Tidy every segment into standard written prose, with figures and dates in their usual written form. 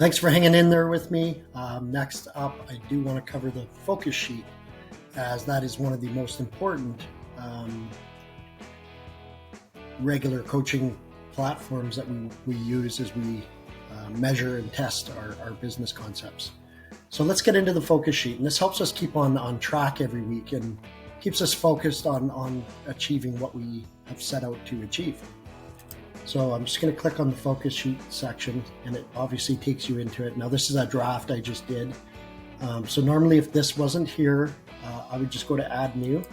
Thanks for hanging in there with me. Next up, I do want to cover the focus sheet, as that is one of the most important regular coaching platforms that we use as we measure and test our business concepts. So let's get into the focus sheet, and this helps us keep on track every week and keeps us focused on achieving what we have set out to achieve. So I'm just going to click on the focus sheet section, and it obviously takes you into it. Now this is a draft I just did. So normally if this wasn't here, I would just go to add new,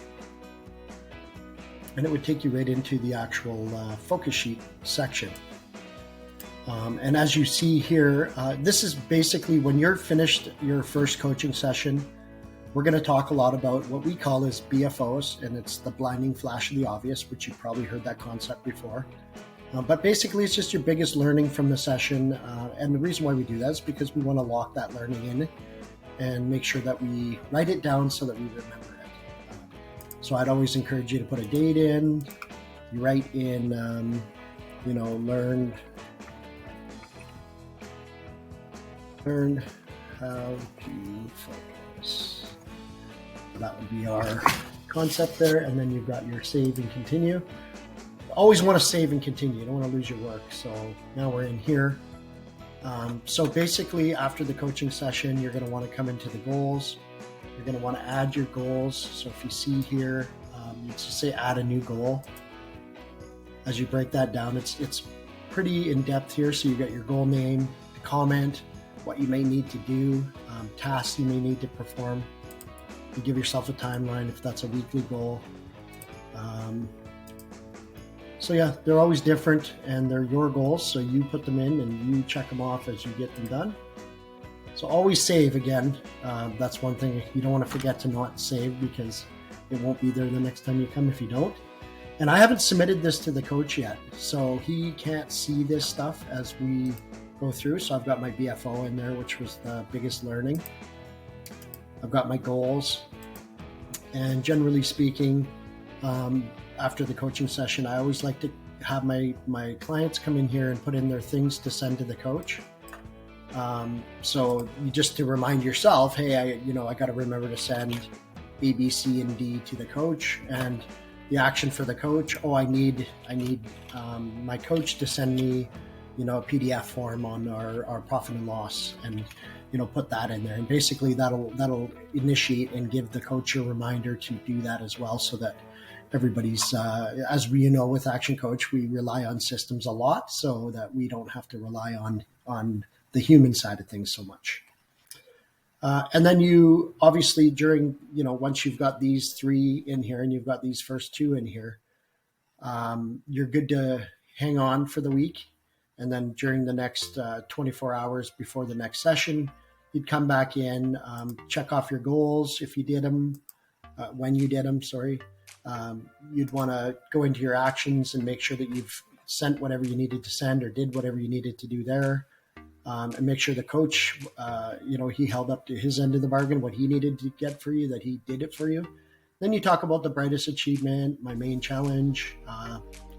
and it would take you right into the actual focus sheet section. And as you see here, this is basically when you're finished your first coaching session, we're going to talk a lot about what we call as BFOs, and it's the blinding flash of the obvious, which you've probably heard that concept before. But basically, it's just your biggest learning from the session. And the reason why we do that is because we want to lock that learning in and make sure that we write it down so that we remember it. So I'd always encourage you to put a date in. You write in, learned how to focus. That would be our concept there. And then you've got your save and continue. Always want to save and continue. You don't want to lose your work. So now we're in here. So basically, after the coaching session, you're going to want to come into the goals. You're going to want to add your goals. So if you see here, you just say add a new goal. As you break that down, it's pretty in depth here. So you got your goal name, the comment, what you may need to do, tasks you may need to perform. You give yourself a timeline if that's a weekly goal. So yeah, they're always different, and they're your goals. So you put them in and you check them off as you get them done. So always save again. That's one thing you don't want to forget to not save, because it won't be there the next time you come if you don't. And I haven't submitted this to the coach yet, so he can't see this stuff as we go through. So I've got my BFO in there, which was the biggest learning. I've got my goals, and generally speaking, after the coaching session, I always like to have my clients come in here and put in their things to send to the coach. So you just to remind yourself, hey, I got to remember to send A, B, C, and D to the coach, and the action for the coach. Oh, I need my coach to send me, a PDF form on our profit and loss, and put that in there. And basically that'll initiate and give the coach a reminder to do that as well, so that everybody's, as we with ActionCOACH, we rely on systems a lot, so that we don't have to rely on the human side of things so much. And then you obviously once you've got these three in here and you've got these first two in here, you're good to hang on for the week. And then during the next 24 hours before the next session, you'd come back in, check off your goals if you did them, when you did them, sorry. You'd want to go into your actions and make sure that you've sent whatever you needed to send or did whatever you needed to do there. And make sure the coach, he held up to his end of the bargain, what he needed to get for you, that he did it for you. Then you talk about the brightest achievement, my main challenge,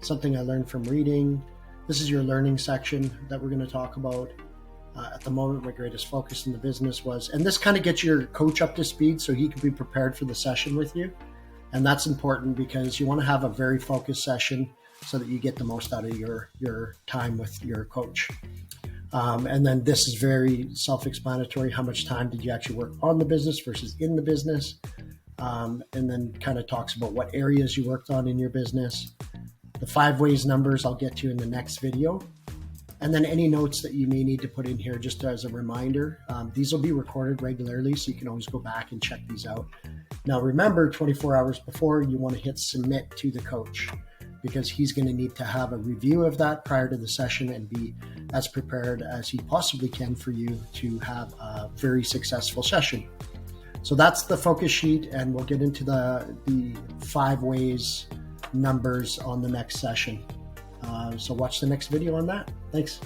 something I learned from reading. This is your learning section that we're going to talk about. At the moment, my greatest focus in the business was, and this kind of gets your coach up to speed so he can be prepared for the session with you. And that's important because you want to have a very focused session so that you get the most out of your time with your coach. And then this is very self-explanatory. How much time did you actually work on the business versus in the business? And then kind of talks about what areas you worked on in your business. The 5 ways numbers I'll get to in the next video. And then any notes that you may need to put in here just as a reminder. These will be recorded regularly, so you can always go back and check these out. Now remember, 24 hours before, you want to hit submit to the coach, because he's going to need to have a review of that prior to the session and be as prepared as he possibly can for you to have a very successful session. So that's the focus sheet, and we'll get into the 5 ways numbers on the next session. So watch the next video on that. Thanks.